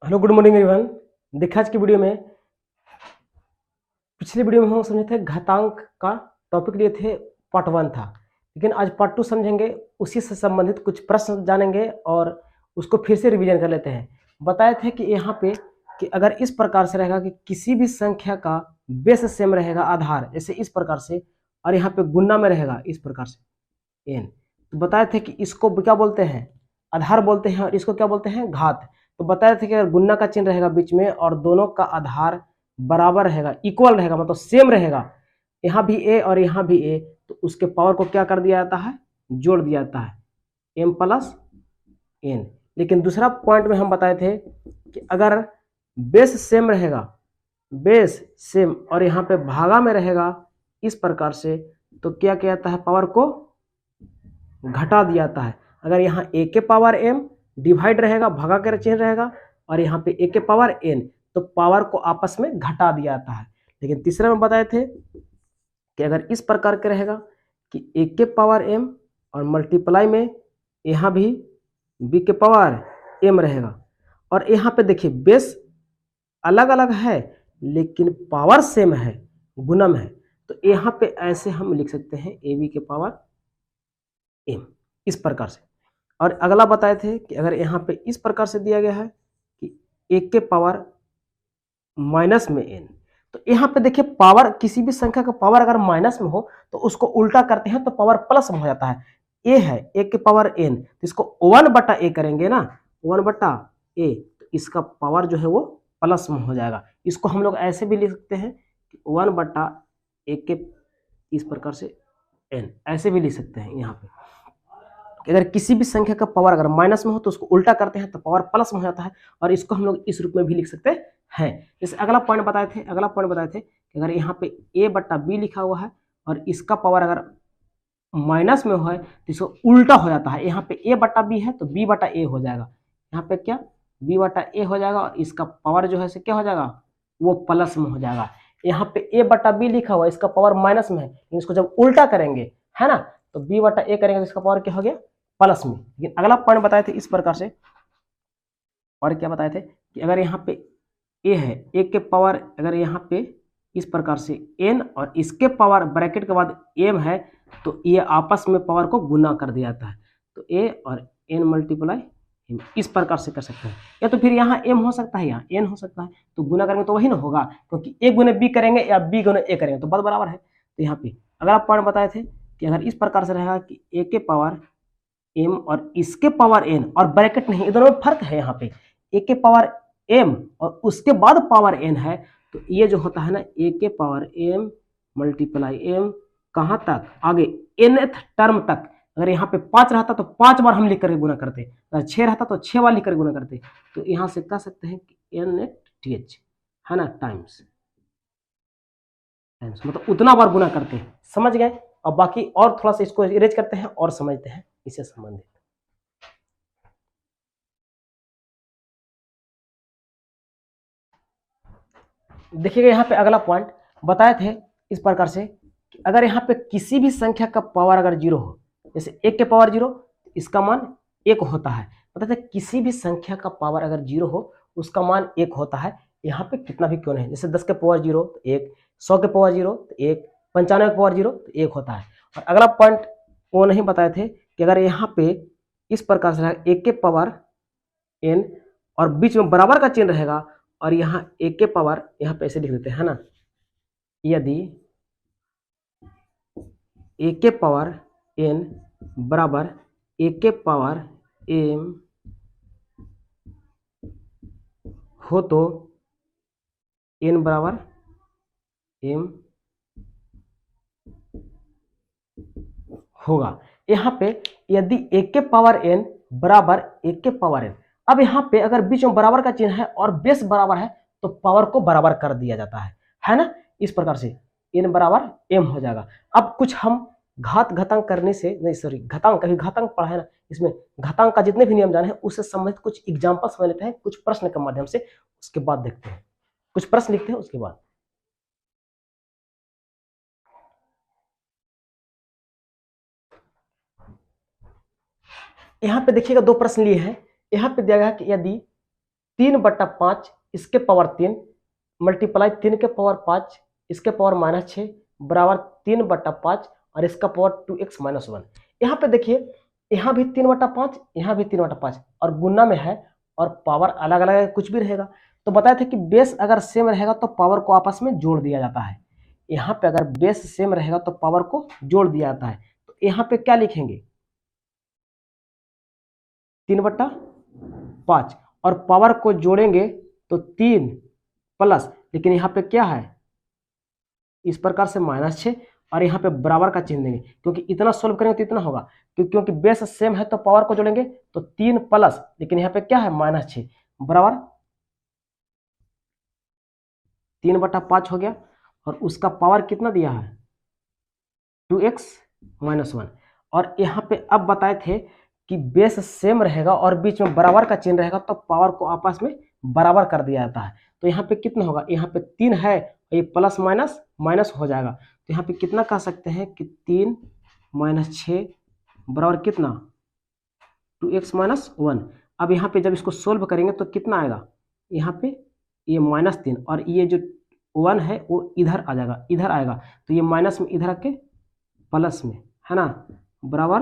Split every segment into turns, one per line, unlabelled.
Hello good morning everyone. देखा आज की वीडियो में, पिछले वीडियो में हम समझे थे घातांक का टॉपिक लिए थे, पार्ट 1 था। लेकिन आज पार्ट 2 समझेंगे, उसी से संबंधित कुछ प्रश्न जानेंगे और उसको फिर से रिवीजन कर लेते हैं। बताए थे कि यहाँ पे कि अगर इस प्रकार से रहेगा कि किसी भी संख्या का बेस सेम रहेगा, आधार जैसे इस प्रकार से, और यहाँ पे गुना में रहेगा इस प्रकार से एन, तो बताए थे कि इसको क्या बोलते हैं, आधार बोलते हैं, और इसको क्या बोलते हैं, घात। तो बताए थे कि अगर गुना का चिन्ह रहेगा बीच में और दोनों का आधार बराबर रहेगा, इक्वल रहेगा, मतलब सेम रहेगा, यहाँ भी ए और यहाँ भी ए, तो उसके पावर को क्या कर दिया जाता है, जोड़ दिया जाता है, m प्लस एन। लेकिन दूसरा पॉइंट में हम बताए थे कि अगर बेस सेम रहेगा, बेस सेम, और यहाँ पे भागा में रहेगा इस प्रकार से, तो क्या किया जाता है, पावर को घटा दिया जाता है। अगर यहाँ a के पावर m डिवाइड रहेगा, भागा के चिन्ह रहेगा, और यहाँ पे a के पावर n, तो पावर को आपस में घटा दिया जाता है। लेकिन तीसरे में बताए थे कि अगर इस प्रकार के रहेगा कि a के पावर m और मल्टीप्लाई में यहाँ भी b के पावर m रहेगा, और यहाँ पे देखिए बेस अलग अलग है लेकिन पावर सेम है, गुणम है, तो यहाँ पे ऐसे हम लिख सकते हैं ab के पावर m, इस प्रकार से। और अगला बताए थे कि अगर यहाँ पे इस प्रकार से दिया गया है कि 1 के पावर माइनस में n, तो यहाँ पे देखिए पावर, किसी भी संख्या का पावर अगर माइनस में हो तो उसको उल्टा करते हैं तो पावर प्लस में हो जाता है। a है 1 के पावर n, तो इसको 1/a करेंगे ना, 1/a, तो इसका पावर जो है वो प्लस में हो जाएगा। इसको हम लोग ऐसे भी लिख सकते हैं कि 1/a के इस प्रकार से n, ऐसे भी लिख सकते हैं। यहाँ पे अगर किसी भी संख्या का पावर अगर माइनस में हो तो उसको उल्टा करते हैं तो पावर प्लस में हो जाता है, और इसको हम लोग इस रूप में भी लिख सकते हैं। जैसे अगला पॉइंट बताए थे कि अगर यहाँ पे a/b लिखा हुआ है और इसका पावर अगर माइनस में हो है तो इसको उल्टा हो जाता है। यहाँ पे a/b है तो b/a हो जाएगा, यहाँ पे क्या b/a हो जाएगा, और इसका पावर जो है से क्या हो जाएगा, वो प्लस में हो जाएगा। यहाँ पे a/b लिखा हुआ है, इसका पावर माइनस में है, लेकिन इसको जब उल्टा करेंगे है ना, तो b/a करेंगे तो इसका पावर क्या हो गया, प्लस में। लेकिन अगला पॉइंट बताए थे इस प्रकार से, और क्या बताए थे कि अगर यहाँ पे a है, a के पावर अगर यहाँ पे इस प्रकार से n और इसके पावर ब्रैकेट के बाद m है, तो ये आपस में पावर को गुना कर दिया जाता है, तो a और n मल्टीप्लाई m, इस प्रकार से कर सकते हैं। या तो फिर यहाँ m हो सकता है, यहाँ n हो सकता है, तो गुना करेंगे तो वही ना होगा, क्योंकि a गुने b करेंगे या b गुने a करेंगे तो बात बराबर है। तो यहाँ पे अगला पॉइंट बताए थे कि अगर इस प्रकार से रहेगा कि a के पावर m और इसके पावर n, और ब्रैकेट नहीं, दोनों में फर्क है। यहाँ पे a के पावर m और उसके बाद पावर n है, तो ये जो होता है ना, a के पावर m मल्टीप्लाई m, कहाँ तक, आगे nth टर्म तक। अगर यहाँ पे 5 रहता तो 5 बार हम लिख करके गुना करते, अगर 6 रहता तो 6 बार लिख कर गुना करते। तो यहाँ से कह सकते हैं कि nth है ना, टाइम्स मतलब उतना बार गुना करते हैं, समझ गए। और बाकी और थोड़ा सा इसको इरेज करते हैं और समझते हैं इससे संबंधित। देखिएगा यहाँ पे अगला पॉइंट बताए थे इस प्रकार से कि अगर यहाँ पे किसी भी संख्या का पावर अगर 0 हो, जैसे 1 के पावर 0, इसका मान 1 होता है। बताते किसी भी संख्या का पावर अगर 0 हो उसका मान 1 होता है, यहाँ पे कितना भी क्यों नहीं। जैसे 10 के पावर 0 तो 1, 100 के पावर 0 तो 1, 95 के पावर 0 तो 1 होता है। और अगला पॉइंट वो नहीं बताए थे कि अगर यहाँ पे इस प्रकार से 1 के पावर n और बीच में बराबर का चिन्ह रहेगा, और यहाँ एक के पावर यहाँ पे ऐसे लिख देते हैं ना, यदि एक के पावर n बराबर एक के पावर m हो तो n बराबर m होगा। यहाँ पे यदि एक के पावर n बराबर एक के पावर n, अब यहाँ पे अगर बीच में बराबर का चिन्ह है और बेस बराबर है तो पावर को बराबर कर दिया जाता है ना, इस प्रकार से n बराबर m हो जाएगा। अब कुछ हम घातांक करने से नहीं, सॉरी, घातांक, कभी घातांक पढ़ा है ना, इसमें घातांक का जितने भी नियम जाने हैं उससे संबंधित कुछ एग्जाम्पल समझ लेते हैं, कुछ प्रश्न के माध्यम से, उसके बाद देखते हैं, कुछ प्रश्न लिखते हैं उसके बाद। यहाँ पे देखिएगा 2 प्रश्न लिए हैं। यहाँ पे दिया गया कि यदि 3/5 इसके पावर 3 मल्टीप्लाई 3 के पावर 5 इसके पावर -6 बराबर 3/5 और इसका पावर 2x - 1। यहाँ पे देखिए, यहाँ भी 3/5, यहाँ भी 3/5 और गुना में है और पावर अलग अलग है, कुछ भी रहेगा। तो बताए थे कि बेस अगर सेम रहेगा तो पावर को आपस में जोड़ दिया जाता है। यहाँ पे अगर बेस सेम रहेगा तो पावर को जोड़ दिया जाता है। तो यहाँ पे क्या लिखेंगे, 3/5 और पावर को जोड़ेंगे तो 3 प्लस, लेकिन यहाँ पे क्या है, इस प्रकार से -6 और यहाँ पे बराबर का चिन्ह देंगे, क्योंकि इतना सोल्व करेंगे तो इतना होगा, क्योंकि बेस सेम है तो पावर को जोड़ेंगे तो 3 प्लस, लेकिन यहाँ पे क्या है -6 बराबर 3/5 हो गया और उसका पावर कितना दिया है 2x - 1। और यहाँ पे अब बताए थे कि बेस सेम रहेगा और बीच में बराबर का चिन्ह रहेगा तो पावर को आपस में बराबर कर दिया जाता है। तो यहाँ पे कितना होगा, यहाँ पे 3 है और ये प्लस माइनस माइनस हो जाएगा। तो यहाँ पे कितना कह सकते हैं कि 3 - 6 बराबर कितना 2x - 1। अब यहाँ पे जब इसको सोल्व करेंगे तो कितना आएगा, यहाँ पे ये -3 और ये जो 1 है वो इधर आ जाएगा, इधर आएगा। तो ये माइनस में इधर आके प्लस में है ना बराबर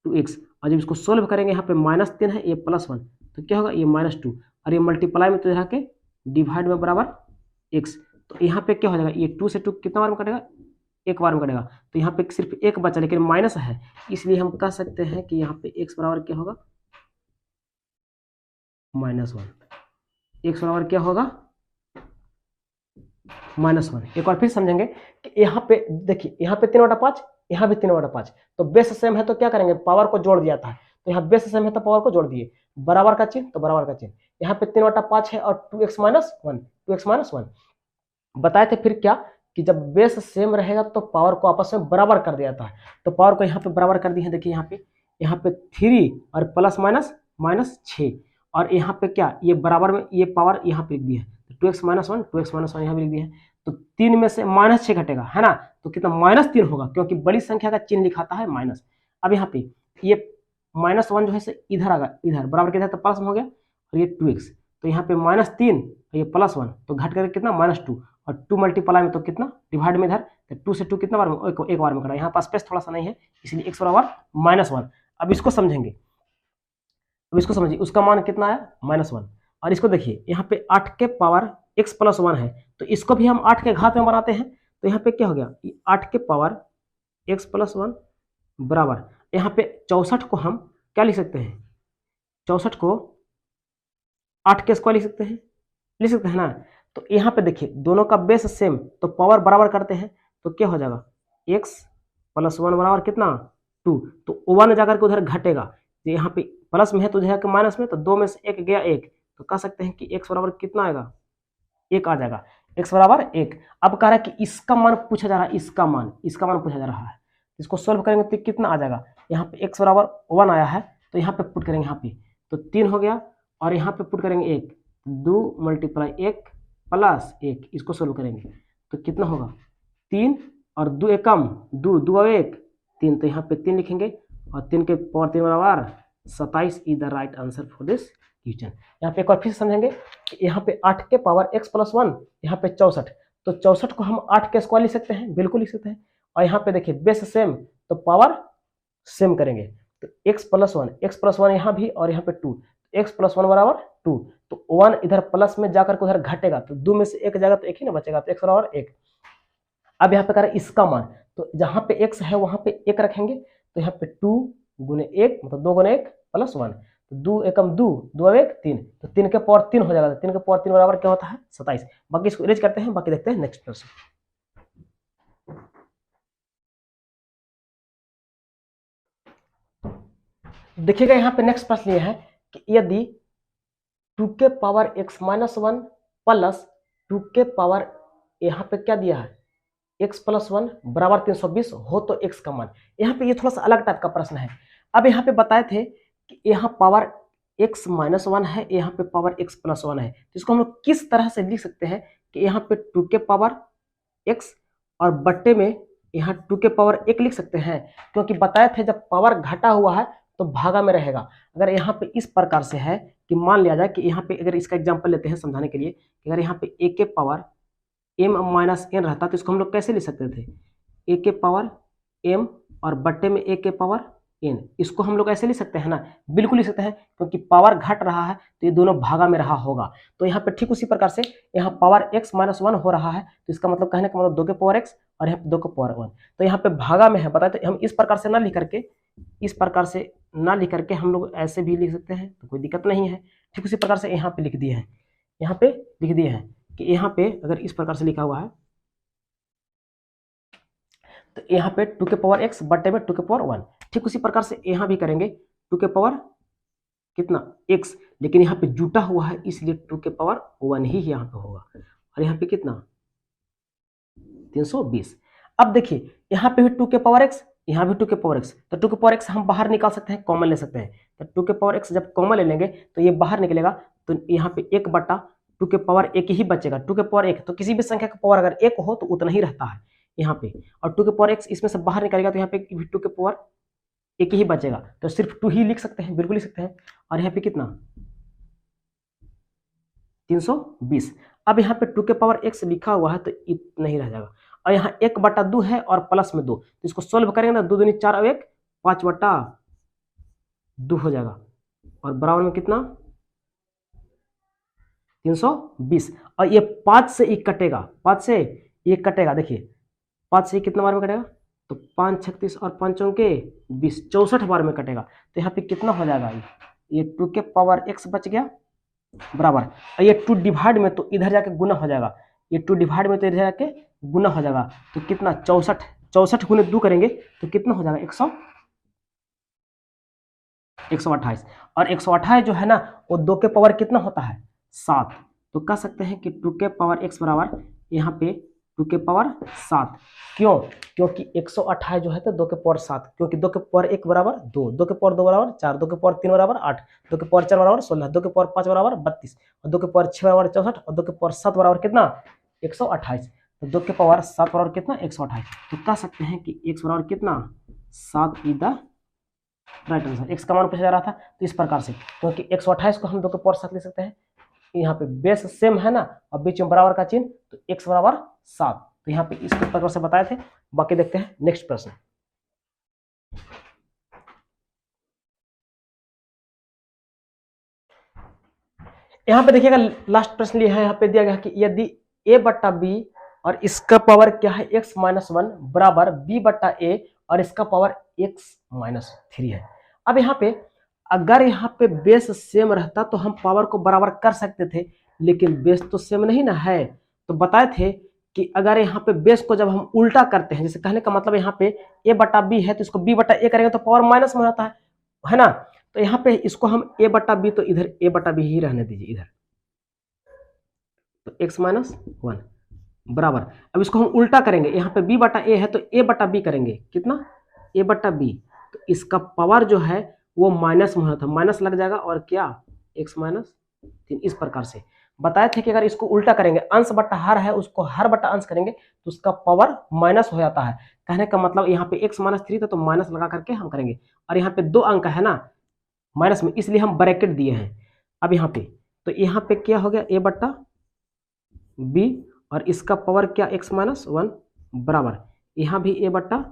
2x। और जब इसको सोल्व करेंगे यहाँ पे -3 है, ये +1 तो क्या होगा, ये -2 और ये मल्टीप्लाई में तो इधर आके डिवाइड में बराबर x। तो यहाँ पे क्या हो जाएगा, ये 2 से 2 कितना बार में कटेगा, एक बार में कटेगा। तो यहाँ पे सिर्फ एक बचा, लेकिन माइनस है, इसलिए हम कह सकते हैं कि यहाँ पे x बराबर क्या होगा -1। x बराबर क्या होगा -1। एक बार फिर समझेंगे कि यहाँ पे देखिए, यहाँ पे 3/5, यहाँ भी 3/5, तो बेस सेम है तो क्या करेंगे, पावर को जोड़ दिया था। तो यहाँ बेस सेम है तो पावर को जोड़ दिए, बराबर का चिन्ह तो बराबर का चिन्ह। यहाँ पे 3/5 है और 2x - 1, 2x - 1 बताए थे। फिर क्या कि जब बेस सेम रहेगा तो पावर को आपस में बराबर कर दिया जाता है। तो पावर को यहाँ पे बराबर कर दिए हैं, देखिए यहाँ पे 3 और प्लस माइनस -6 और यहाँ पे क्या, ये बराबर में ये पावर यहाँ पे लिख दी है, तो 2x - 1, 2x - 1 यहाँ पे लिख दिया है। तो 3 में से -6 घटेगा है ना, तो कितना -3 होगा, क्योंकि बड़ी संख्या का चिन्ह लिखाता है माइनस। अब यहाँ पे ये -1 जो है से इधर आगा, इधर बराबर किधर तो प्लस में हो गया और ये 2x, तो यहाँ पे -3 और ये +1 तो घट करके कितना -2 और 2 मल्टीप्लाई में तो कितना डिवाइड में इधर, तो 2 से 2 कितना बार में, एक बार में करा। यहाँ पास स्पेस थोड़ा सा नहीं है इसलिए x बराबर -1। अब इसको समझेंगे, अब इसको समझिए, उसका मान कितना आया -1। और इसको देखिए, यहाँ पे 8 के पावर x + 1 है, तो इसको भी हम 8 के घात में बनाते हैं। तो यहाँ पे क्या हो गया, 8 के पावर x + 1 बराबर, यहाँ पे 64 को हम क्या लिख सकते हैं, 64 को 8 के स्क्वायर लिख सकते हैं ना। तो यहाँ पे देखिए, दोनों का बेस सेम तो पावर बराबर करते हैं, तो क्या हो जाएगा x + 1 बराबर कितना 2, तो 1 जाकर के उधर घटेगा, तो यहाँ पे प्लस में है तो उधर माइनस में, तो 2 में से 1 गया 1, तो कह सकते हैं कि x बराबर कितना आएगा 1 आ जाएगा, x बराबर 1। अब कह रहा है कि इसका मान पूछा जा रहा है, इसका मान पूछा जा रहा है। इसको सोल्व करेंगे तो कितना आ जाएगा, यहाँ पे x बराबर 1 आया है, तो यहाँ पे पुट करेंगे, यहाँ पे तो 3 हो गया और यहाँ पे पुट करेंगे 1, 2 × 1 + 1, इसको सोल्व करेंगे तो कितना होगा 3 और 2 एकम 2, 2 और 1 3, तो यहाँ पे 3 लिखेंगे और 3 के पावर 3 बराबर 27 is the right answer for this question. यहाँ पे एक बार फिर समझेंगे कि यहाँ पे 8 के पावर x + 1, यहाँ पे 64, तो 64 को हम 8 के स्क्वायर लिख सकते हैं, बिल्कुल लिख सकते हैं। और यहाँ पे देखिए बेस सेम तो पावर सेम करेंगे, तो x + 1 यहाँ भी और यहाँ पे 2, x + 1 बराबर 2, तो 1 इधर प्लस में जाकर उधर घटेगा, तो 2 में से 1 जाएगा तो 1 ही ना बचेगा, तो x बराबर 1। अब यहाँ पे कह रहा है इसका मान, तो जहाँ पे x है वहाँ पे 1 रखेंगे, तो यहाँ पे 2 × 1 मतलब 2 × 1 + 1, तो 2 एकम 2, 2 और 1 3, तो 3 के पावर 3 हो जाएगा, तो 3 के पावर 3 बराबर क्या होता है 27। बाकी इसको इरेज करते हैं, बाकी देखते हैं नेक्स्ट प्रश्न। देखिएगा यहाँ पे नेक्स्ट प्रश्न ये है कि यदि 2 के पावर x - 1 प्लस 2 के पावर यहाँ पे क्या दिया है x + 1 बराबर 320 हो तो x का मान। यहाँ पे ये थोड़ा सा अलग टाइप का प्रश्न है। अब यहाँ पे बताए थे कि यहाँ पावर x - 1 है, यहाँ पे पावर x + 1 है, तो इसको हम लोग किस तरह से लिख सकते हैं कि यहाँ पे 2 के पावर x और बट्टे में यहाँ 2 के पावर 1 लिख सकते हैं, क्योंकि बताए थे जब पावर घटा हुआ है तो भागा में रहेगा। अगर यहाँ पे इस प्रकार से है कि मान लिया जाए कि यहाँ पे अगर इसका एग्जांपल लेते हैं समझाने के लिए कि अगर यहाँ पे a के पावर m माइनस n रहता तो इसको हम लोग कैसे ले सकते थे, a के पावर m और बट्टे में a के पावर n, इसको हम लोग ऐसे ले सकते हैं ना, बिल्कुल ले सकते हैं, क्योंकि पावर घट रहा है तो ये दोनों भागा में रहा होगा। तो यहाँ पे ठीक उसी प्रकार से यहाँ पावर x माइनस 1 हो रहा है तो इसका मतलब कहने का मतलब 2 के पावर x और यहाँ पे 2 के पावर 1, तो यहाँ पे भागा में है। बताए तो हम इस प्रकार से ना लिख करके, इस प्रकार से ना लिख करके हम लोग ऐसे भी लिख सकते हैं, तो कोई दिक्कत नहीं है। ठीक उसी प्रकार से यहाँ पे लिख दिए हैं, यहाँ पे लिख दिए हैं कि यहाँ पे अगर इस प्रकार से लिखा हुआ है तो यहाँ पे 2 के पावर x बट्टे में 2 के पावर 1, ठीक उसी प्रकार से यहाँ भी करेंगे 2 के पावर कितना x, लेकिन यहाँ पे जुटा हुआ है इसलिए 2 के पावर 1 ही यहाँ पे होगा, और यहाँ पे कितना 320। अब देखिए यहाँ पे भी 2 के पावर x, यहाँ भी 2 के पावर x, तो 2 के पावर x हम बाहर निकाल सकते हैं, कॉमन ले सकते हैं। तो 2 के पावर x जब कॉमन ले लेंगे तो ये बाहर निकलेगा, तो यहाँ पे 1 बटा 2 के पावर 1 ही बचेगा। 2 के पावर 1 तो किसी भी संख्या का पावर अगर 1 हो तो उतना ही रहता है यहाँ पे, और 2 के पावर x इसमें से बाहर निकलेगा तो यहाँ पे 2 के पावर 1 ही बचेगा, तो सिर्फ 2 ही लिख सकते हैं, बिल्कुल लिख सकते हैं। और यहाँ पे कितना 320। अब यहाँ पे 2 के पावर x लिखा हुआ है तो इतना ही रह जाएगा, और यहाँ 1 बटा 2 है और प्लस में 2, तो इसको सोल्व करेंगे ना, 2 दूनी 4 और 1 5 बटा 2 हो जाएगा, और बराबर में कितना 320। और ये 5 से 1 कटेगा, 5 से 1 कटेगा, देखिए 5 से 1 कितना बार में कटेगा, तो 5 36 और 5 चौके 20, 64 बार में कटेगा। तो यहाँ पे कितना हो जाएगा, ये 2 के पावर x बच गया बराबर, और ये 2 डिवाइड में तो इधर जाके गुना हो जाएगा, ये 2 डिवाइड में तो इधर जाके गुना हो जाएगा, तो कितना 64, 64 गुने 2 करेंगे तो कितना हो जाएगा 128। और 128 जो है ना वो 2 के पावर कितना होता है 7, तो कह सकते हैं कि 2 के पावर x बराबर यहाँ पे 2 के पावर 7। क्यों, क्योंकि 128 जो है तो 2 के पावर 7, क्योंकि 2 के पावर 1 बराबर 2, 2 के पावर 2 बराबर 4, 2 के पावर 3 बराबर 8, 2 के पावर 4 बराबर 16, 2 के पावर 5 बराबर 32, और 2 के पावर 6 बराबर 64, और 2 के पावर 7 बराबर कितना 128। तो 2 के पावर 7 बराबर कितना 128, तो कह सकते हैं कि x बराबर कितना 7 is the right answer. x का मान पूछा जा रहा था तो इस प्रकार से, क्योंकि 128 को हम 2 के पावर 7 ले सकते हैं, यहाँ पे बेस सेम है ना और बीच में बराबर का चिन्ह, तो x बराबर 7, तो यहाँ पे इसके प्रकार से बताए थे। बाकी देखते हैं नेक्स्ट प्रश्न। यहाँ पे देखिएगा लास्ट प्रश्न लिया है, यहाँ पे दिया गया कि यदि a बट्टा b और इसका पावर क्या है x माइनस 1 बराबर b बट्टा a और इसका पावर x माइनस 3 है। अब यहाँ पे अगर यहाँ पे बेस सेम रहता तो हम पावर को बराबर कर सकते थे, लेकिन बेस तो सेम नहीं ना है, तो बताए थे कि अगर यहाँ पे बेस को जब हम उल्टा करते हैं, जैसे कहने का मतलब यहाँ पे a बटा b है तो इसको b बटा a करेंगे तो पावर माइनस में रहता है ना, तो यहाँ पे इसको हम a बटा b, तो इधर a बटा b ही रहने दीजिए इधर, तो x माइनस 1 बराबर। अब इसको हम उल्टा करेंगे, यहाँ पे b बटा a है तो a बटा b करेंगे, कितना a बटा b, तो इसका पावर जो है वो माइनस में होता है, माइनस लग जाएगा और क्या x माइनस 3। इस प्रकार से बताए थे कि अगर इसको उल्टा करेंगे, अंश बटा हर है उसको हर बटा अंश करेंगे तो उसका पावर माइनस हो जाता है। कहने का मतलब यहाँ पे x माइनस 3 था तो माइनस लगा करके हम करेंगे, और यहाँ पे 2 अंक है ना माइनस में, इसलिए हम ब्रैकेट दिए हैं। अब यहाँ पे तो यहाँ पे क्या हो गया a बटा b और इसका पावर क्या x माइनस 1 बराबर, यहाँ भी a बटा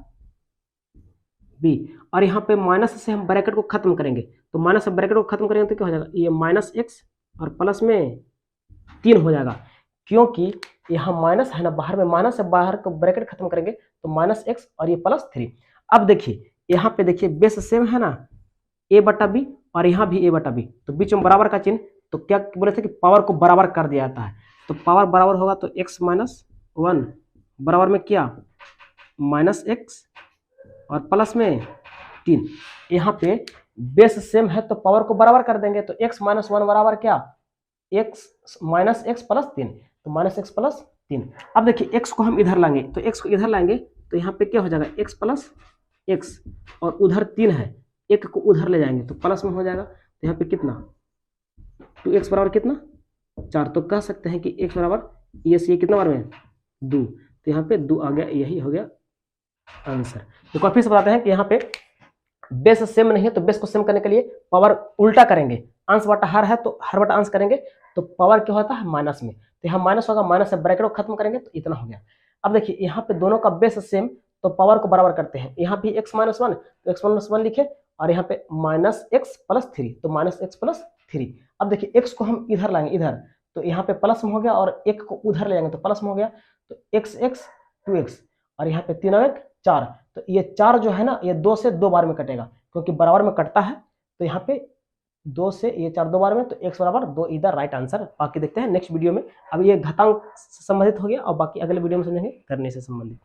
b, और यहाँ पे माइनस से हम ब्रैकेट को खत्म करेंगे, तो माइनस से ब्रैकेट को खत्म करेंगे तो क्या हो जाएगा, ये माइनस x और प्लस में 3 हो जाएगा, क्योंकि यहाँ माइनस है ना, बाहर में माइनस से बाहर को ब्रैकेट खत्म करेंगे तो माइनस x और ये प्लस 3। अब देखिए यहाँ पे देखिए बेस सेम है ना, a बटा b और यहाँ भी a बटा b, तो बीच में बराबर का चिन्ह, तो क्या बोले थे कि पावर को बराबर कर दिया जाता है, तो पावर बराबर होगा तो x माइनस 1 बराबर में क्या माइनस x और प्लस में 3। यहाँ पे बेस सेम है तो पावर को बराबर कर देंगे, तो x माइनस 1 बराबर क्या x माइनस x प्लस 3, तो माइनस x प्लस 3। अब देखिए x को हम इधर लाएंगे, तो x को इधर लाएंगे तो यहाँ पे क्या हो जाएगा x प्लस x, और उधर 3 है, 1 को उधर ले जाएंगे तो प्लस में हो जाएगा, तो यहाँ पे कितना 2x बराबर कितना 4, तो कह सकते हैं कि x बराबर ये से कितना बार में 2, तो यहाँ पे 2 आ गया, यही हो गया आंसर। तो फिर से बताते हैं कि यहाँ पे बेस सेम नहीं है तो बेस को सेम करने के लिए पावर उल्टा करेंगे, अंश बटा हर है तो हर बटा अंश करेंगे तो पावर क्या होता है माइनस में, तो यहाँ माइनस होगा, माइनस से ब्रैकेट को खत्म करेंगे तो इतना हो गया। अब देखिए यहाँ पे दोनों का बेस सेम तो पावर को बराबर करते हैं, यहाँ भी x माइनस वन तो x माइनस वन लिखे और यहाँ पे माइनस एक्स प्लस थ्री तो माइनस एक्स प्लस थ्री। अब देखिए x को हम इधर लाएंगे इधर तो यहाँ पे प्लस में हो गया और एक को उधर ले जाएंगे तो प्लस में हो गया, तो एक्स एक्स 2x और यहाँ पे 3 और 1 4, तो ये 4 जो है ना ये 2 से 2 बार में कटेगा क्योंकि बराबर में कटता है, तो यहाँ पे 2 से ये 4 2 बार में तो x बराबर 2 इधर राइट आंसर। बाकी देखते हैं नेक्स्ट वीडियो में। अब ये घातांक से संबंधित हो गया और बाकी अगले वीडियो में समझेंगे करने से संबंधित।